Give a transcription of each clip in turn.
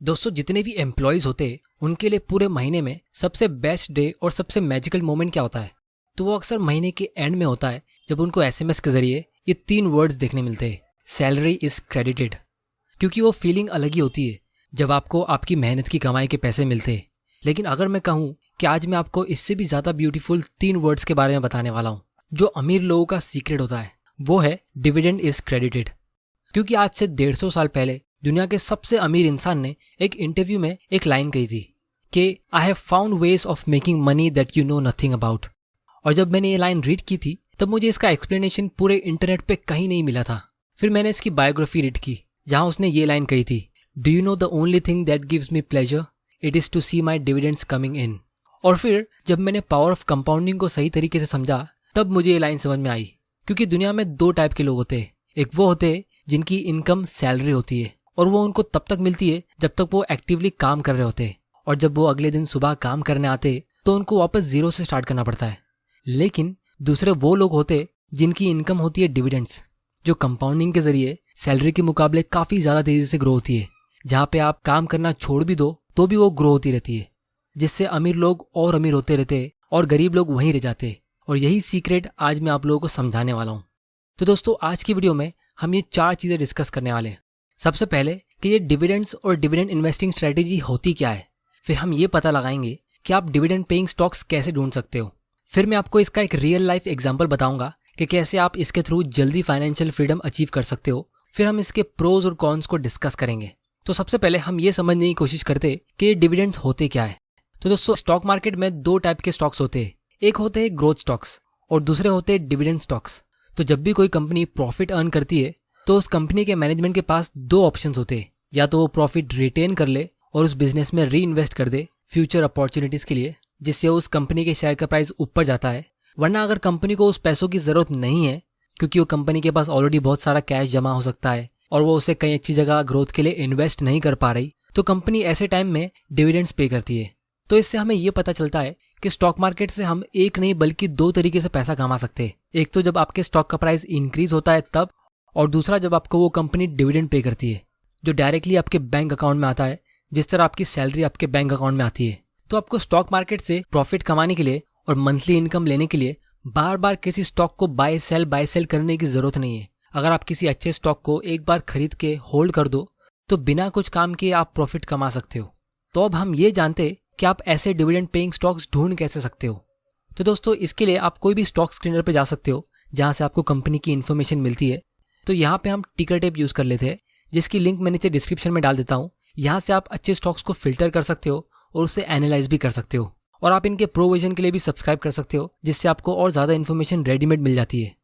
दोस्तों, जितने भी एम्प्लॉयज होते हैं उनके लिए पूरे महीने में सबसे बेस्ट डे और सबसे मैजिकल मोमेंट क्या होता है? तो वो अक्सर महीने के एंड में होता है, जब उनको एसएमएस के जरिए ये 3 वर्ड्स देखने मिलते हैं, सैलरी इज क्रेडिटेड। क्योंकि वो फीलिंग अलग ही होती है जब आपको आपकी मेहनत की कमाई के पैसे मिलते हैं। लेकिन अगर मैं कहूँ कि आज मैं आपको इससे भी ज़्यादा ब्यूटीफुल 3 वर्ड्स के बारे में बताने वाला हूँ जो अमीर लोगों का सीक्रेट होता है, वो है डिविडेंड इज क्रेडिटेड। क्योंकि आज से 150 साल पहले दुनिया के सबसे अमीर इंसान ने एक इंटरव्यू में एक लाइन कही थी कि I have found ways of making money that you know nothing about. और जब मैंने ये लाइन रीड की थी तब मुझे इसका एक्सप्लेनेशन पूरे इंटरनेट पे कहीं नहीं मिला था। फिर मैंने इसकी बायोग्राफी रीड की जहां उसने ये लाइन कही थी, do you know the only thing that gives me pleasure it is to see my dividends coming in. और फिर जब मैंने पावर ऑफ कंपाउंडिंग को सही तरीके से समझा तब मुझे ये लाइन समझ में आई। क्योंकि दुनिया में 2 टाइप के लोग होते हैं। एक वो होते हैं जिनकी इनकम सैलरी होती है और वो उनको तब तक मिलती है जब तक वो एक्टिवली काम कर रहे होते हैं, और जब वो अगले दिन सुबह काम करने आते तो उनको वापस जीरो से स्टार्ट करना पड़ता है। लेकिन दूसरे वो लोग होते जिनकी इनकम होती है डिविडेंड्स, जो कंपाउंडिंग के जरिए सैलरी के मुकाबले काफ़ी ज़्यादा तेज़ी से ग्रो होती है। जहाँ पे आप काम करना छोड़ भी दो तो भी वो ग्रो होती रहती है, जिससे अमीर लोग और अमीर होते रहते और गरीब लोग वहीं रह जाते। और यही सीक्रेट आज मैं आप लोगों को समझाने वाला हूँ। तो दोस्तों, आज की वीडियो में हम ये 4 चीज़ें डिस्कस करने वाले हैं। सबसे पहले कि ये डिविडेंड्स और डिविडेंड इन्वेस्टिंग स्ट्रेटेजी होती क्या है। फिर हम ये पता लगाएंगे कि आप डिविडेंड पेइंग स्टॉक्स कैसे ढूंढ सकते हो। फिर मैं आपको इसका एक रियल लाइफ एग्जांपल बताऊंगा कि कैसे आप इसके थ्रू जल्दी फाइनेंशियल फ्रीडम अचीव कर सकते हो। फिर हम इसके प्रोज और कॉन्स को डिस्कस करेंगे। तो सबसे पहले हम ये समझने की कोशिश करते कि ये डिविडेंड्स होते क्या है। तो दोस्तों, स्टॉक मार्केट में 2 टाइप के स्टॉक्स होते हैं। एक होते हैं ग्रोथ स्टॉक्स और दूसरे होते हैं डिविडेंड स्टॉक्स। तो जब भी कोई कंपनी प्रॉफिट अर्न करती है तो उस कंपनी के मैनेजमेंट के पास 2 ऑप्शंस होते हैं। या तो वो प्रॉफिट रिटेन कर ले और उस बिजनेस में री इन्वेस्ट कर दे फ्यूचर अपॉर्चुनिटीज के लिए, जिससे उस कंपनी के शेयर का प्राइस ऊपर जाता है। वरना अगर कंपनी को उस पैसों की जरूरत नहीं है, क्योंकि वो कंपनी के पास ऑलरेडी बहुत सारा कैश जमा हो सकता है और वो उसे कई अच्छी जगह ग्रोथ के लिए इन्वेस्ट नहीं कर पा रही, तो कंपनी ऐसे टाइम में डिविडेंड्स पे करती है। तो इससे हमें ये पता चलता है कि स्टॉक मार्केट से हम एक नहीं बल्कि 2 तरीके से पैसा कमा सकते हैं। एक तो जब आपके स्टॉक का प्राइस इंक्रीज होता है तब, और दूसरा जब आपको वो कंपनी डिविडेंड पे करती है जो डायरेक्टली आपके बैंक अकाउंट में आता है, जिस तरह आपकी सैलरी आपके बैंक अकाउंट में आती है। तो आपको स्टॉक मार्केट से प्रॉफिट कमाने के लिए और मंथली इनकम लेने के लिए बार बार किसी स्टॉक को बाय सेल करने की जरूरत नहीं है। अगर आप किसी अच्छे स्टॉक को एक बार खरीद के होल्ड कर दो तो बिना कुछ काम किए आप प्रॉफिट कमा सकते हो। तो अब हम ये जानते कि आप ऐसे डिविडेंड पेइंग स्टॉक्स ढूंढ कैसे सकते हो। तो दोस्तों, इसके लिए आप कोई भी स्टॉक स्क्रीनर पे जा सकते हो जहाँ से आपको कंपनी की इन्फॉर्मेशन मिलती है। तो यहाँ पे हम टिकर टेप यूज़ कर लेते हैं, जिसकी लिंक मैं नीचे डिस्क्रिप्शन में डाल देता हूँ। यहाँ से आप अच्छे स्टॉक्स को फिल्टर कर सकते हो और उसे एनालाइज भी कर सकते हो। और आप इनके प्रो वर्जन के लिए भी सब्सक्राइब कर सकते हो, जिससे आपको और ज़्यादा इन्फॉर्मेशन रेडीमेड मिल जाती है।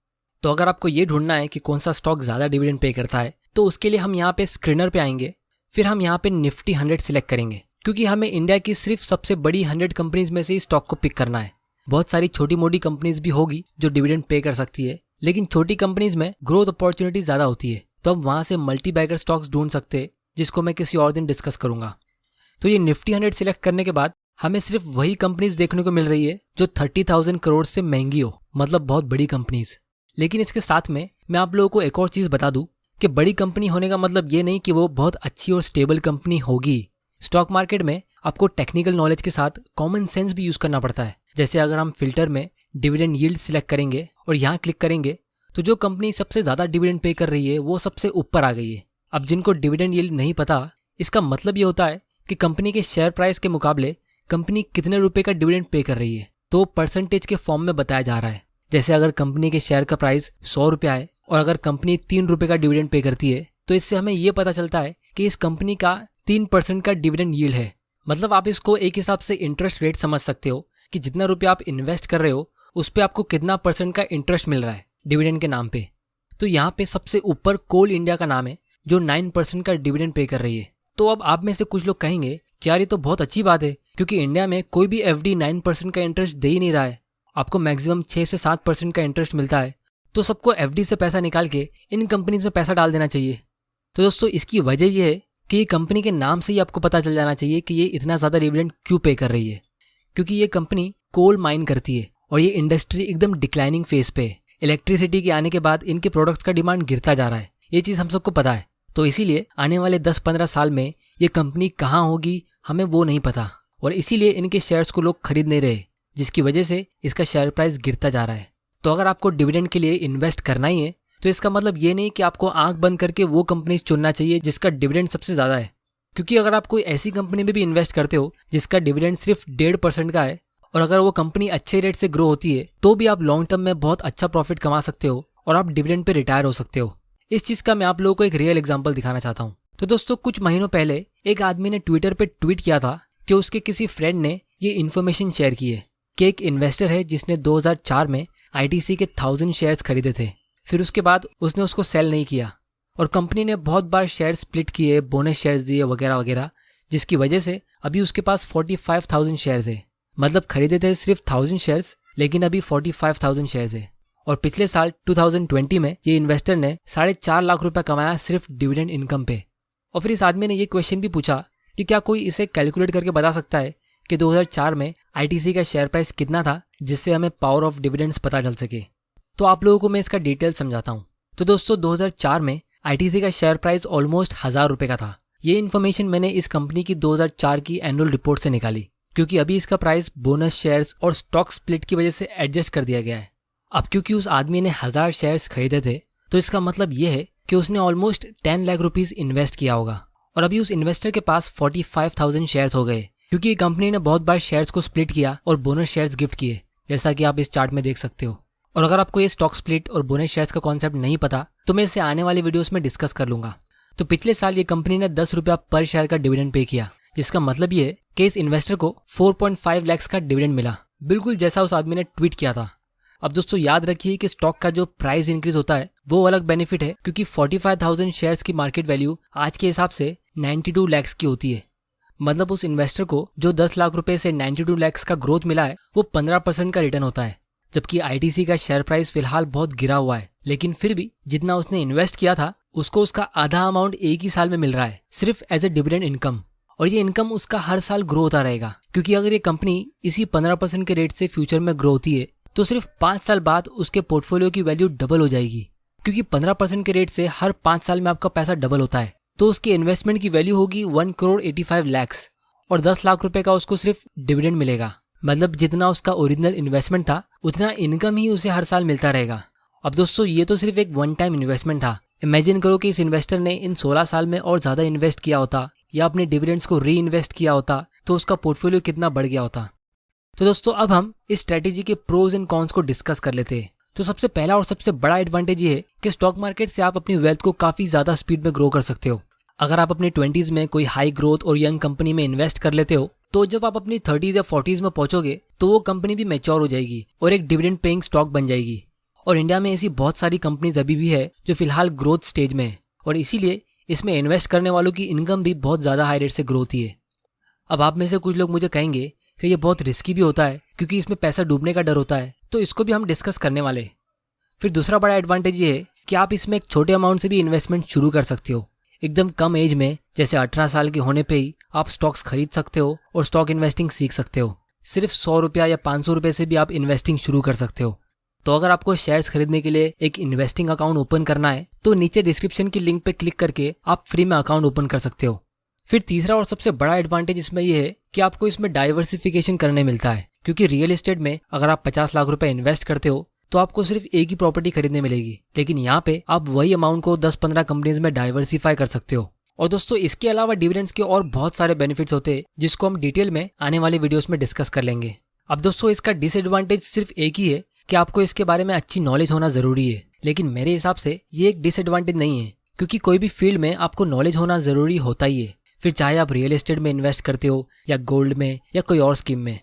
तो अगर आपको ये ढूंढना है कि कौन सा स्टॉक ज़्यादा डिविडेंड पे करता है, तो उसके लिए हम यहाँ पे स्क्रीनर पे आएंगे। फिर हम यहाँ पे निफ्टी 100 सिलेक्ट करेंगे, क्योंकि हमें इंडिया की सिर्फ सबसे बड़ी 100 कंपनीज में से ही स्टॉक को पिक करना है। बहुत सारी छोटी मोटी कंपनीज भी होगी जो डिविडेंड पे कर सकती है, लेकिन छोटी कंपनीज में ग्रोथ अपॉर्चुनिटी ज़्यादा होती है। तो हम वहाँ से मल्टी बैगर स्टॉक्स ढूंढ सकते हैं, जिसको मैं किसी और दिन डिस्कस करूंगा। तो ये निफ्टी 100 सिलेक्ट करने के बाद हमें सिर्फ वही कंपनीज देखने को मिल रही है जो 30,000 करोड़ से महंगी हो, मतलब बहुत बड़ी कंपनीज। लेकिन इसके साथ में मैं आप लोगों को एक और चीज़ बता दूं कि बड़ी कंपनी होने का मतलब ये नहीं कि वो बहुत अच्छी और स्टेबल कंपनी होगी। स्टॉक मार्केट में आपको टेक्निकल नॉलेज के साथ कॉमन सेंस भी यूज़ करना पड़ता है। जैसे अगर हम फिल्टर में डिविडेंड यील्ड सिलेक्ट करेंगे और यहाँ क्लिक करेंगे तो जो कंपनी सबसे ज़्यादा डिविडेंड पे कर रही है वो सबसे ऊपर आ गई है। अब जिनको डिविडेंड यील्ड नहीं पता, इसका मतलब ये होता है कि कंपनी के शेयर प्राइस के मुकाबले कंपनी कितने रुपए का डिविडेंड पे कर रही है, तो परसेंटेज के फॉर्म में बताया जा रहा है। जैसे अगर कंपनी के शेयर का प्राइस 100 रुपया है और अगर कंपनी 3 रुपये का डिविडेंड पे करती है, तो इससे हमें ये पता चलता है कि इस कंपनी का 3% का डिविडेंड यील्ड है। मतलब आप इसको एक हिसाब से इंटरेस्ट रेट समझ सकते हो कि जितना रुपया आप इन्वेस्ट कर रहे हो उस पर आपको कितना % का इंटरेस्ट मिल रहा है डिविडेंड के नाम पे। तो यहाँ पे सबसे ऊपर कोल इंडिया का नाम है जो 9% का डिविडेंड पे कर रही है। तो अब आप में से कुछ लोग कहेंगे कि यार ये तो बहुत अच्छी बात है, क्योंकि इंडिया में कोई भी एफडी 9% का इंटरेस्ट दे ही नहीं रहा है, आपको मैक्सिमम 6 से 7% का इंटरेस्ट मिलता है। तो सबको एफडी से पैसा निकाल के इन कंपनीज में पैसा डाल देना चाहिए। तो दोस्तों, इसकी वजह यह है कि ये कंपनी के नाम से ही आपको पता चल जाना चाहिए कि ये इतना ज़्यादा डिविडेंड क्यों पे कर रही है। क्योंकि ये कंपनी कोल माइन करती है और ये इंडस्ट्री एकदम डिक्लाइनिंग फेज पे है। इलेक्ट्रिसिटी के आने के बाद इनके प्रोडक्ट्स का डिमांड गिरता जा रहा है, ये चीज़ हम सबको पता है। तो इसीलिए आने वाले 10-15 साल में ये कंपनी कहाँ होगी हमें वो नहीं पता, और इसीलिए इनके शेयर्स को लोग खरीद नहीं रहे, जिसकी वजह से इसका शेयर प्राइस गिरता जा रहा है। तो अगर आपको डिविडेंड के लिए इन्वेस्ट करना ही है तो इसका मतलब ये नहीं कि आपको आंख बंद करके वो कंपनी चुनना चाहिए जिसका डिविडेंड सबसे ज़्यादा है, क्योंकि अगर आप कोई ऐसी कंपनी में भी इन्वेस्ट करते हो जिसका डिविडेंड सिर्फ 1.5% का है, और अगर वो कंपनी अच्छे रेट से ग्रो होती है तो भी आप लॉन्ग टर्म में बहुत अच्छा प्रॉफिट कमा सकते हो और आप डिविडेंड पे रिटायर हो सकते हो। इस चीज़ का मैं आप लोगों को एक रियल एग्जांपल दिखाना चाहता हूँ। तो दोस्तों, कुछ महीनों पहले एक आदमी ने ट्विटर पे ट्वीट किया था कि उसके किसी फ्रेंड ने ये इन्फॉर्मेशन शेयर की है कि एक इन्वेस्टर है जिसने 2004 में ITC के 1000 शेयर्स खरीदे थे। फिर उसके बाद उसने उसको सेल नहीं किया और कंपनी ने बहुत बार शेयर स्प्लिट किए, बोनस शेयर्स दिए वगैरह वगैरह, जिसकी वजह से अभी उसके पास 45,000 शेयर्स है। मतलब खरीदे थे सिर्फ 1000 शेयर्स, लेकिन अभी 45,000 शेयर्स है। और पिछले साल 2020 में ये इन्वेस्टर ने 4.5 लाख रुपए कमाया सिर्फ डिविडेंड इनकम पे। और फिर इस आदमी ने ये क्वेश्चन भी पूछा कि क्या कोई इसे कैलकुलेट करके बता सकता है कि 2004 में ITC का शेयर प्राइस कितना था, जिससे हमें पावर ऑफ डिविडेंड्स पता चल सके। तो आप लोगों को मैं इसका डिटेल समझाता हूँ। तो दोस्तों, 2004 में ITC का शेयर प्राइस ऑलमोस्ट 1000 रुपये का था। ये इन्फॉर्मेशन मैंने इस कंपनी की 2004 की एनुअल रिपोर्ट से निकाली, क्योंकि अभी इसका प्राइस बोनस शेयर्स और स्टॉक स्प्लिट की वजह से एडजस्ट कर दिया गया है। अब क्योंकि उस आदमी ने 1000 शेयर्स खरीदे थे, तो इसका मतलब ये है कि उसने ऑलमोस्ट 10 लाख रुपीस इन्वेस्ट किया होगा, और अभी उस इन्वेस्टर के पास 45,000 शेयर्स हो गए, क्योंकि कंपनी ने बहुत बार शेयर्स को स्प्लिट किया और बोनस शेयर्स गिफ्ट किए, जैसा कि आप इस चार्ट में देख सकते हो। और अगर आपको ये स्टॉक स्प्लिट और बोनस शेयर्स का कॉन्सेप्ट नहीं पता तो मैं इसे आने वाले वीडियोस में डिस्कस कर लूंगा। तो पिछले साल ये कंपनी ने 10 रुपया पर शेयर का डिविडेंड पे किया, जिसका मतलब ये है कि इस इन्वेस्टर को 4.5 लाख का डिविडेंड मिला, बिल्कुल जैसा उस आदमी ने ट्वीट किया था। अब दोस्तों, याद रखिए कि स्टॉक का जो प्राइस इंक्रीज होता है वो अलग बेनिफिट है, क्योंकि 45,000 शेयर्स की मार्केट वैल्यू आज के हिसाब से 92 लाख की होती है। मतलब उस इन्वेस्टर को जो 10 लाख रुपए से 92 लाख का ग्रोथ मिला है वो 15% का रिटर्न होता है। जबकि ITC का शेयर प्राइस फिलहाल बहुत गिरा हुआ है, लेकिन फिर भी जितना उसने इन्वेस्ट किया था उसको उसका आधा अमाउंट एक ही साल में मिल रहा है, सिर्फ एज ए डिविडेंड इनकम। और ये इनकम उसका हर साल ग्रो होता रहेगा, क्योंकि अगर ये कंपनी इसी 15% के रेट से फ्यूचर में ग्रो होती है तो सिर्फ 5 साल बाद उसके पोर्टफोलियो की वैल्यू डबल हो जाएगी, क्योंकि 15% के रेट से हर 5 साल में आपका पैसा डबल होता है। तो उसके इन्वेस्टमेंट की वैल्यू होगी 1,85 लाख, और 10 लाख रुपए का उसको सिर्फ डिविडेंड मिलेगा। मतलब जितना उसका ओरिजिनल इन्वेस्टमेंट था उतना इनकम ही उसे हर साल मिलता रहेगा। अब दोस्तों, ये तो सिर्फ एक वन टाइम इन्वेस्टमेंट था। इमेजिन करो कि इस इन्वेस्टर ने इन 16 साल में और ज़्यादा इन्वेस्ट किया होता या अपने डिविडेंड्स को री इन्वेस्ट किया होता तो उसका पोर्टफोलियो कितना बढ़ गया होता। तो दोस्तों, अब हम इस स्ट्रेटेजी के प्रोज एंड कॉन्स को डिस्कस कर लेते हैं। तो सबसे पहला और सबसे बड़ा एडवांटेज ये है कि स्टॉक मार्केट से आप अपनी वेल्थ को काफ़ी ज़्यादा स्पीड में ग्रो कर सकते हो। अगर आप अपनी 20s में कोई हाई ग्रोथ और यंग कंपनी में इन्वेस्ट कर लेते हो तो जब आप अपनी 30s या 40s में पहुंचोगे तो वो कंपनी भी मैच्योर हो जाएगी और एक डिविडेंड पेइंग स्टॉक बन जाएगी। और इंडिया में ऐसी बहुत सारी कंपनीज अभी भी है जो फिलहाल ग्रोथ स्टेज में है, और इसीलिए इसमें इन्वेस्ट करने वालों की इनकम भी बहुत ज़्यादा हाई रेट से ग्रो होती है। अब आप में से कुछ लोग मुझे कहेंगे कि ये बहुत रिस्की भी होता है क्योंकि इसमें पैसा डूबने का डर होता है, तो इसको भी हम डिस्कस करने वाले। फिर दूसरा बड़ा एडवांटेज ये है कि आप इसमें एक छोटे अमाउंट से भी इन्वेस्टमेंट शुरू कर सकते हो। एकदम कम एज में, जैसे 18 साल के होने पे ही आप स्टॉक्स खरीद सकते हो और स्टॉक इन्वेस्टिंग सीख सकते हो। सिर्फ 100 रुपया या 500 रुपये से भी आप इन्वेस्टिंग शुरू कर सकते हो। तो अगर आपको शेयर्स खरीदने के लिए एक इन्वेस्टिंग अकाउंट ओपन करना है तो नीचे डिस्क्रिप्शन की लिंक पे क्लिक करके आप फ्री में अकाउंट ओपन कर सकते हो। फिर तीसरा और सबसे बड़ा एडवांटेज इसमें यह है कि आपको इसमें डाइवर्सिफिकेशन करने मिलता है, क्योंकि रियल एस्टेट में अगर आप 50 लाख रुपए इन्वेस्ट करते हो तो आपको सिर्फ एक ही प्रॉपर्टी खरीदने मिलेगी, लेकिन यहाँ पे आप वही अमाउंट को 10-15 कंपनीज में डाइवर्सिफाई कर सकते हो। और दोस्तों, इसके अलावा डिविडेंड्स के और बहुत सारे बेनिफिट्स होते हैं जिसको हम डिटेल में आने वाले वीडियोस में डिस्कस कर लेंगे। अब दोस्तों, इसका डिसएडवांटेज सिर्फ एक ही है कि आपको इसके बारे में अच्छी नॉलेज होना जरूरी है, लेकिन मेरे हिसाब से ये एक डिसएडवांटेज नहीं है, क्योंकि कोई भी फील्ड में आपको नॉलेज होना जरूरी होता ही है। फिर चाहे आप रियल एस्टेट में इन्वेस्ट करते हो या गोल्ड में या कोई और स्कीम में।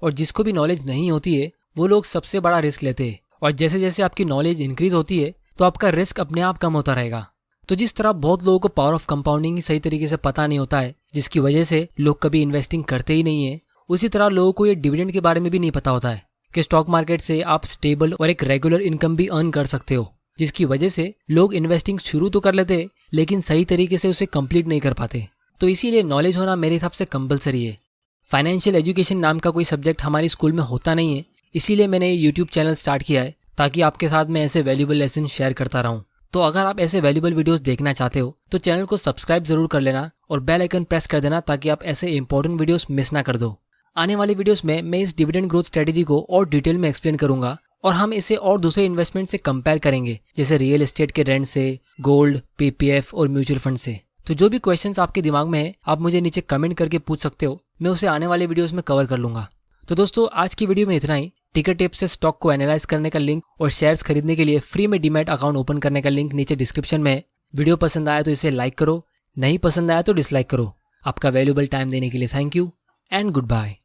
और जिसको भी नॉलेज नहीं होती है वो लोग सबसे बड़ा रिस्क लेते हैं, और जैसे जैसे आपकी नॉलेज इंक्रीज होती है तो आपका रिस्क अपने आप कम होता रहेगा। तो जिस तरह बहुत लोगों को पावर ऑफ कंपाउंडिंग ही सही तरीके से पता नहीं होता है, जिसकी वजह से लोग कभी इन्वेस्टिंग करते ही नहीं है, उसी तरह लोगों को ये डिविडेंड के बारे में भी नहीं पता होता है कि स्टॉक मार्केट से आप स्टेबल और एक रेगुलर इनकम भी अर्न कर सकते हो, जिसकी वजह से लोग इन्वेस्टिंग शुरू तो कर लेते हैं लेकिन सही तरीके से उसे कंप्लीट नहीं कर पाते। तो इसीलिए नॉलेज होना मेरे हिसाब से कंपलसरी है। फाइनेंशियल एजुकेशन नाम का कोई सब्जेक्ट हमारी स्कूल में होता नहीं है, इसीलिए मैंने ये यूट्यूब चैनल स्टार्ट किया है ताकि आपके साथ मैं ऐसे वैल्यूएबल लेसन शेयर करता रहूँ। तो अगर आप ऐसे वैल्यूबल वीडियोस देखना चाहते हो तो चैनल को सब्सक्राइब जरूर कर लेना और बेल आइकन प्रेस कर देना ताकि आप ऐसे इंपॉर्टेंट वीडियोस मिस ना कर दो। आने वाली वीडियोस में मैं इस डिविडेंड ग्रोथ स्ट्रेटेजी को और डिटेल में एक्सप्लेन करूंगा और हम इसे और दूसरे इन्वेस्टमेंट से कंपेयर करेंगे, जैसे रियल एस्टेट के रेंट से, गोल्ड, पीपीएफ और म्यूचुअल फंड से। तो जो भी क्वेश्चंस आपके दिमाग में है आप मुझे नीचे कमेंट करके पूछ सकते हो, मैं उसे आने वाले वीडियोस में कवर कर लूंगा। तो दोस्तों आज की वीडियो में इतना ही। टिकर टेप से स्टॉक को एनालाइज करने का लिंक और शेयर्स खरीदने के लिए फ्री में डीमैट अकाउंट ओपन करने का लिंक नीचे डिस्क्रिप्शन में है। वीडियो पसंद आया तो इसे लाइक करो, नहीं पसंद आया तो डिसलाइक करो। आपका वैल्यूएबल टाइम देने के लिए thank you and good bye.